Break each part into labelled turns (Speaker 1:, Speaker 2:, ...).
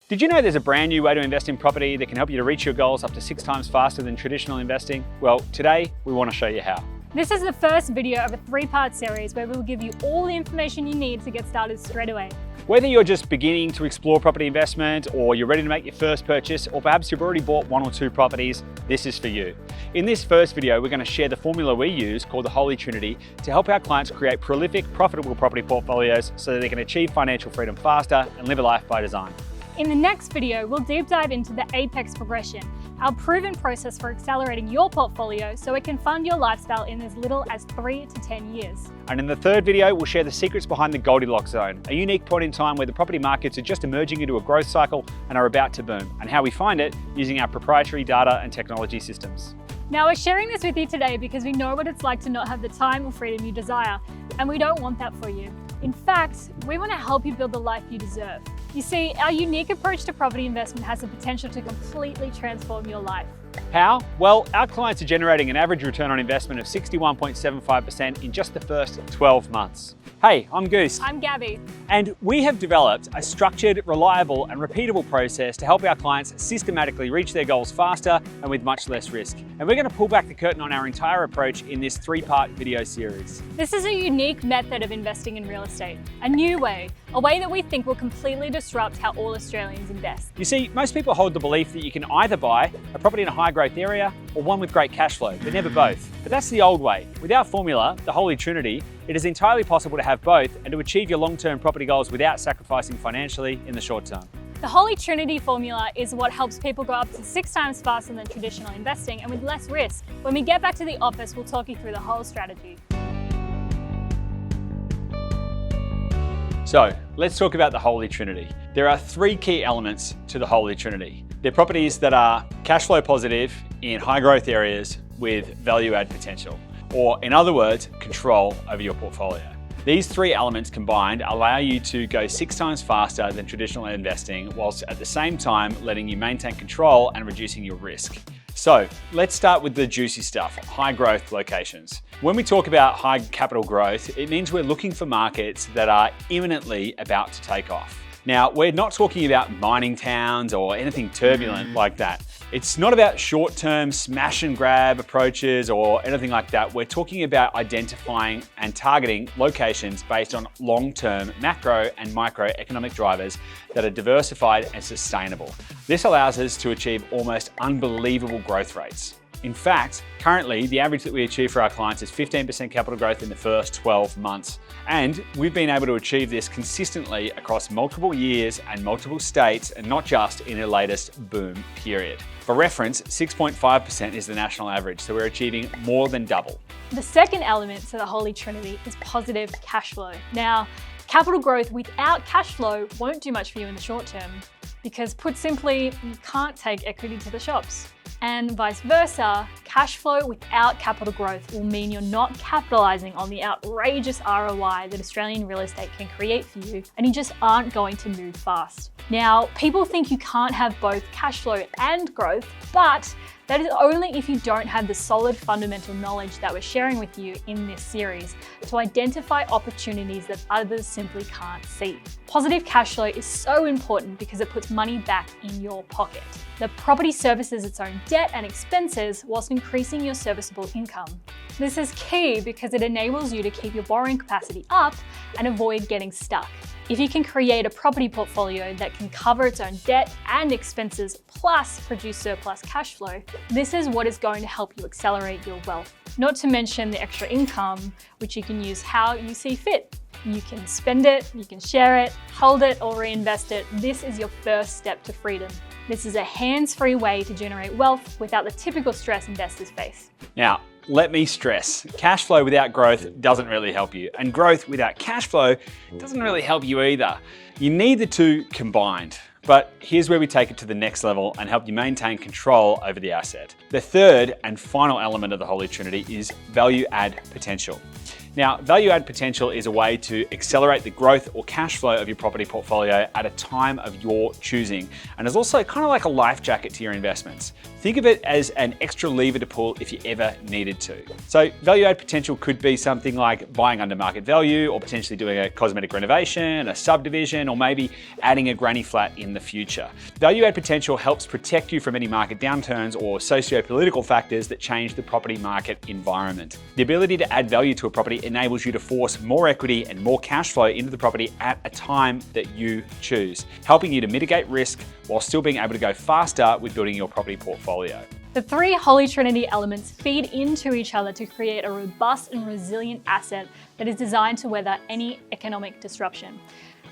Speaker 1: Did you know there's a brand new way to invest in property that can help you to reach your goals up to 6 times faster than traditional investing? Well, today we want to show you how.
Speaker 2: This is the first video of a 3-part series where we will give you all the information you need to get started straight away.
Speaker 1: Whether you're just beginning to explore property investment, or you're ready to make your first purchase, or perhaps you've already bought 1 or 2 properties, this is for you. In this first video, we're going to share the formula we use called the Holy Trinity to help our clients create prolific, profitable property portfolios so that they can achieve financial freedom faster and live a life by design.
Speaker 2: In the next video, we'll deep dive into the Apex progression, our proven process for accelerating your portfolio so it can fund your lifestyle in as little as 3 to 10 years.
Speaker 1: And in the third video, we'll share the secrets behind the Goldilocks zone, a unique point in time where the property markets are just emerging into a growth cycle and are about to boom, and how we find it using our proprietary data and technology systems.
Speaker 2: Now, we're sharing this with you today because we know what it's like to not have the time or freedom you desire, and we don't want that for you. In fact, we want to help you build the life you deserve. You see, our unique approach to property investment has the potential to completely transform your life.
Speaker 1: How? Well, our clients are generating an average return on investment of 61.75% in just the first 12 months. Hey, I'm Goose.
Speaker 2: I'm Gabby.
Speaker 1: And we have developed a structured, reliable and repeatable process to help our clients systematically reach their goals faster and with much less risk. And we're going to pull back the curtain on our entire approach in this 3-part video series.
Speaker 2: This is a unique method of investing in real estate, a new way, a way that we think will completely disrupt how all Australians invest.
Speaker 1: You see, most people hold the belief that you can either buy a property in a high growth area or one with great cash flow, but never both. But that's the old way. With our formula, the Holy Trinity, it is entirely possible to have both and to achieve your long-term property goals without sacrificing financially in the short term.
Speaker 2: The Holy Trinity formula is what helps people go up to 6 times faster than traditional investing and with less risk. When we get back to the office, we'll talk you through the whole strategy.
Speaker 1: So let's talk about the Holy Trinity. There are 3 key elements to the Holy Trinity. They're properties that are cash flow positive in high growth areas with value add potential, or in other words, control over your portfolio. These 3 elements combined allow you to go 6 times faster than traditional investing, whilst at the same time letting you maintain control and reducing your risk. So let's start with the juicy stuff, high growth locations. When we talk about high capital growth, it means we're looking for markets that are imminently about to take off. Now, we're not talking about mining towns or anything turbulent like that. It's not about short-term smash and grab approaches or anything like that. We're talking about identifying and targeting locations based on long-term macro and microeconomic drivers that are diversified and sustainable. This allows us to achieve almost unbelievable growth rates. In fact, currently, the average that we achieve for our clients is 15% capital growth in the first 12 months. And we've been able to achieve this consistently across multiple years and multiple states, and not just in the latest boom period. For reference, 6.5% is the national average, so we're achieving more than double.
Speaker 2: The second element to the Holy Trinity is positive cash flow. Now, capital growth without cash flow won't do much for you in the short term, because put simply, you can't take equity to the shops. And vice versa, cash flow without capital growth will mean you're not capitalizing on the outrageous ROI that Australian real estate can create for you, and you just aren't going to move fast. Now, people think you can't have both cash flow and growth, but that is only if you don't have the solid fundamental knowledge that we're sharing with you in this series to identify opportunities that others simply can't see. Positive cash flow is so important because it puts money back in your pocket. The property services its own debt and expenses whilst increasing your serviceable income. This is key because it enables you to keep your borrowing capacity up and avoid getting stuck. If you can create a property portfolio that can cover its own debt and expenses plus produce surplus cash flow, this is what is going to help you accelerate your wealth. Not to mention the extra income, which you can use how you see fit. You can spend it, you can share it, hold it or reinvest it. This is your first step to freedom. This is a hands-free way to generate wealth without the typical stress investors face.
Speaker 1: Now, let me stress, cash flow without growth doesn't really help you, and growth without cash flow doesn't really help you either. You need the 2 combined. But here's where we take it to the next level and help you maintain control over the asset. The third and final element of the Holy Trinity is value add potential. Now, value add potential is a way to accelerate the growth or cash flow of your property portfolio at a time of your choosing, and is also kind of like a life jacket to your investments. Think of it as an extra lever to pull if you ever needed to. So value add potential could be something like buying under market value, or potentially doing a cosmetic renovation, a subdivision, or maybe adding a granny flat in the future. Value add potential helps protect you from any market downturns or socio-political factors that change the property market environment. The ability to add value to a property enables you to force more equity and more cash flow into the property at a time that you choose, helping you to mitigate risk while still being able to go faster with building your property portfolio.
Speaker 2: The three Holy Trinity elements feed into each other to create a robust and resilient asset that is designed to weather any economic disruption.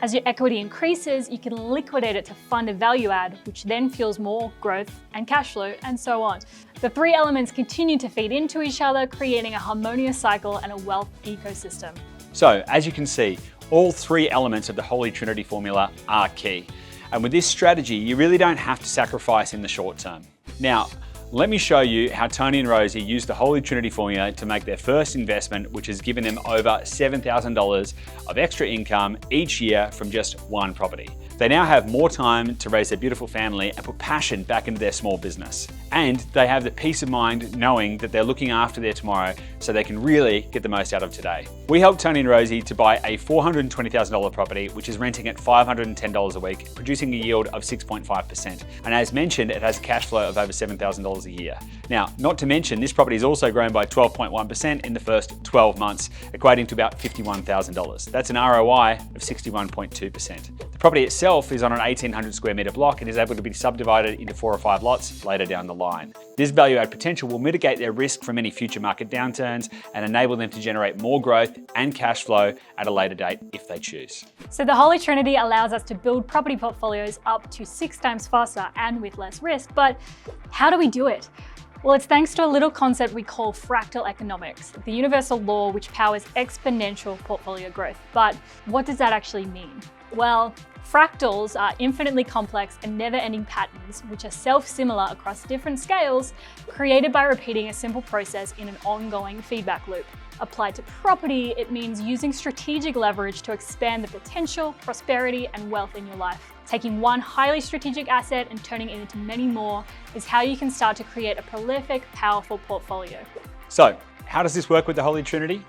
Speaker 2: As your equity increases, you can liquidate it to fund a value add, which then fuels more growth and cash flow, and so on. The three elements continue to feed into each other, creating a harmonious cycle and a wealth ecosystem.
Speaker 1: So, as you can see, all three elements of the Holy Trinity formula are key. And with this strategy, you really don't have to sacrifice in the short term. Now, let me show you how Tony and Rosie used the Holy Trinity formula to make their first investment, which has given them over $7,000 of extra income each year from just one property. They now have more time to raise their beautiful family and put passion back into their small business. And they have the peace of mind knowing that they're looking after their tomorrow so they can really get the most out of today. We helped Tony and Rosie to buy a $420,000 property, which is renting at $510 a week, producing a yield of 6.5%. And as mentioned, it has a cash flow of over $7,000 a year. Now, not to mention, this property has also grown by 12.1% in the first 12 months, equating to about $51,000. That's an ROI of 61.2%. The property itself is on an 1,800 square metre block and is able to be subdivided into 4 or 5 lots later down the line. This value add potential will mitigate their risk from any future market downturns and enable them to generate more growth and cash flow at a later date if they choose.
Speaker 2: So the Holy Trinity allows us to build property portfolios up to 6 times faster and with less risk, but how do we do it? Well, it's thanks to a little concept we call fractal economics, the universal law which powers exponential portfolio growth. But what does that actually mean? Well, fractals are infinitely complex and never-ending patterns which are self-similar across different scales, created by repeating a simple process in an ongoing feedback loop. Applied to property, it means using strategic leverage to expand the potential, prosperity, and wealth in your life. Taking one highly strategic asset and turning it into many more is how you can start to create a prolific, powerful portfolio.
Speaker 1: So, how does this work with the Holy Trinity?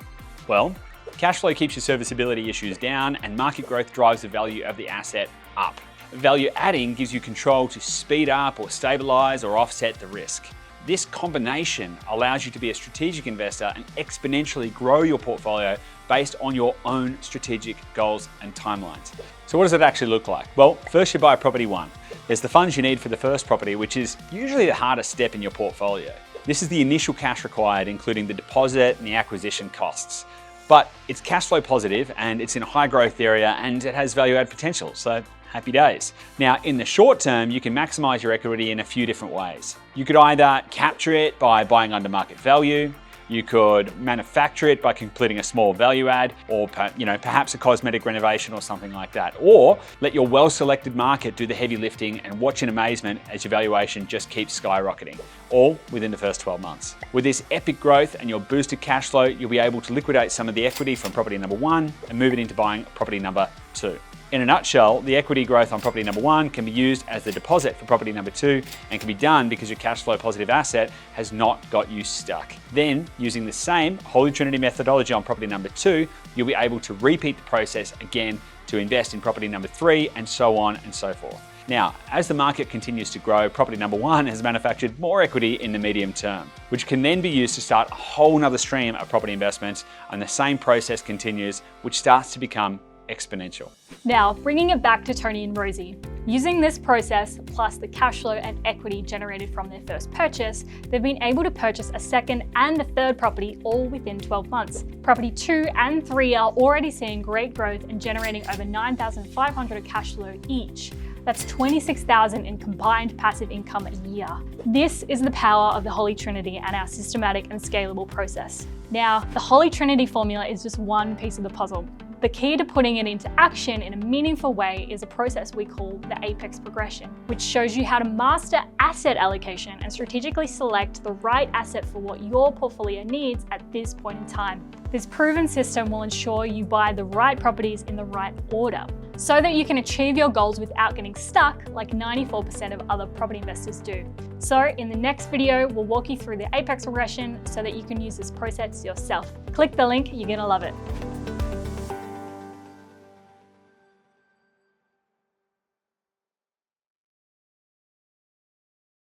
Speaker 1: Well, cash flow keeps your serviceability issues down, and market growth drives the value of the asset up. Value adding gives you control to speed up or stabilize or offset the risk. This combination allows you to be a strategic investor and exponentially grow your portfolio based on your own strategic goals and timelines. So what does it actually look like? Well, first you buy property one. There's the funds you need for the first property, which is usually the hardest step in your portfolio. This is the initial cash required, including the deposit and the acquisition costs. But it's cash flow positive and it's in a high growth area and it has value add potential, so happy days. Now, in the short term, you can maximize your equity in a few different ways. You could either capture it by buying under market value, you could manufacture it by completing a small value add, or perhaps a cosmetic renovation or something like that. Or let your well-selected market do the heavy lifting and watch in amazement as your valuation just keeps skyrocketing, all within the first 12 months. With this epic growth and your boosted cash flow, you'll be able to liquidate some of the equity from property number one and move it into buying property number two. In a nutshell, the equity growth on property number one can be used as the deposit for property number two and can be done because your cash flow positive asset has not got you stuck. Then, using the same Holy Trinity methodology on property number two, you'll be able to repeat the process again to invest in property number three and so on and so forth. Now, as the market continues to grow, property number one has manufactured more equity in the medium term, which can then be used to start a whole nother stream of property investments, and the same process continues, which starts to become exponential.
Speaker 2: Now, bringing it back to Tony and Rosie. Using this process, plus the cash flow and equity generated from their first purchase, they've been able to purchase a second and a third property all within 12 months. Property 2 and 3 are already seeing great growth and generating over $9,500 of cash flow each. That's $26,000 in combined passive income a year. This is the power of the Holy Trinity and our systematic and scalable process. Now, the Holy Trinity formula is just one piece of the puzzle. The key to putting it into action in a meaningful way is a process we call the Apex progression, which shows you how to master asset allocation and strategically select the right asset for what your portfolio needs at this point in time. This proven system will ensure you buy the right properties in the right order, so that you can achieve your goals without getting stuck like 94% of other property investors do. So in the next video, we'll walk you through the Apex progression so that you can use this process yourself. Click the link, you're gonna love it.